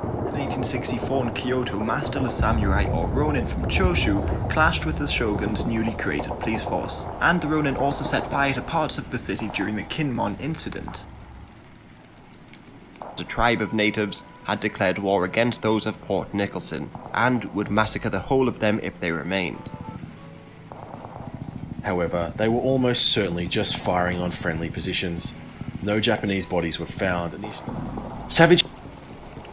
In 1864 in Kyoto, Masterless Samurai or Ronin from Choshu clashed with the shogun's newly created police force, and the Ronin also set fire to parts of the city during the Kinmon incident. The tribe of natives had declared war against those of Port Nicholson, and would massacre the whole of them if they remained. However, they were almost certainly just firing on friendly positions. No Japanese bodies were found. Savage.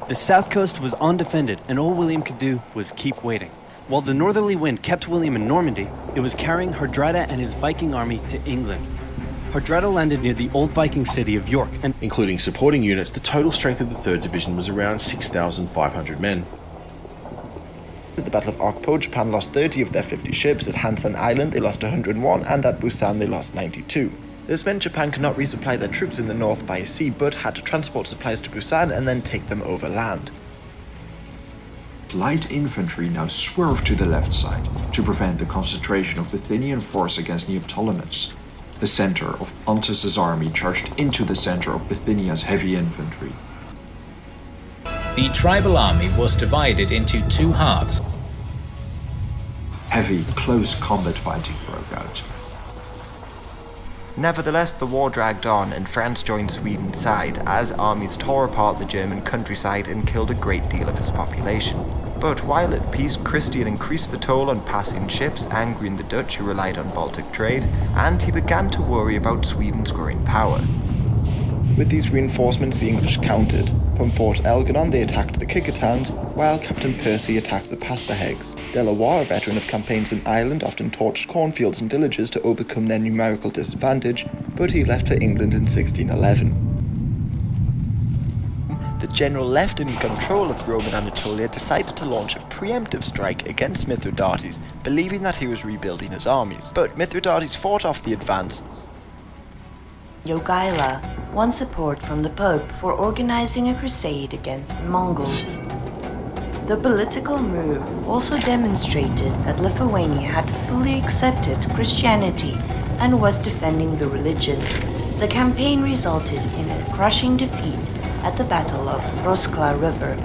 The south coast was undefended, and all William could do was keep waiting. While the northerly wind kept William in Normandy, it was carrying Hardrada and his Viking army to England. Hardrada landed near the old Viking city of York, and Including supporting units, the total strength of the 3rd Division was around 6,500 men. At the Battle of Okpo, Japan lost 30 of their 50 ships. At Hansan Island, they lost 101, and at Busan, they lost 92. This meant Japan could not resupply their troops in the north by sea, but had to transport supplies to Busan and then take them overland. Light infantry now swerved to the left side to prevent the concentration of Bithynian force against Neoptolemus. The center of Pontus's army charged into the center of Bithynia's heavy infantry. The tribal army was divided into two halves. Heavy, close combat fighting broke out. Nevertheless, the war dragged on, and France joined Sweden's side as armies tore apart the German countryside and killed a great deal of its population. But while at peace, Christian increased the toll on passing ships, angering the Dutch who relied on Baltic trade, and he began to worry about Sweden's growing power. With these reinforcements, the English countered. From Fort Elganon, they attacked the Kickertans, while Captain Percy attacked the Paspahegs. Delaware, a veteran of campaigns in Ireland, often torched cornfields and villages to overcome their numerical disadvantage, but he left for England in 1611. The general left in control of Roman Anatolia decided to launch a preemptive strike against Mithridates, believing that he was rebuilding his armies. But Mithridates fought off the advance. Jogaila won support from the Pope for organizing a crusade against the Mongols. The political move also demonstrated that Lithuania had fully accepted Christianity and was defending the religion. The campaign resulted in a crushing defeat at the Battle of Proskla River.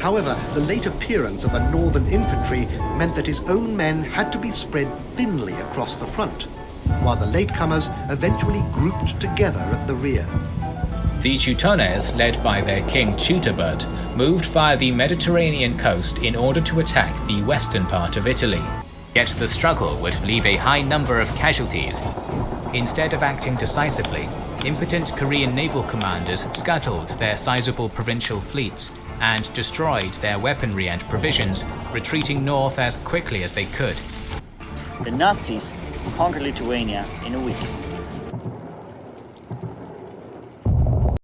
However, the late appearance of the northern infantry meant that his own men had to be spread thinly across the front, while the latecomers eventually grouped together at the rear. The Teutones, led by their king Chutebert, moved via the Mediterranean coast in order to attack the western part of Italy. Yet the struggle would leave a high number of casualties. Instead of acting decisively, impotent Korean naval commanders scuttled their sizable provincial fleets and destroyed their weaponry and provisions, retreating north as quickly as they could. The Nazis conquered Lithuania in a week.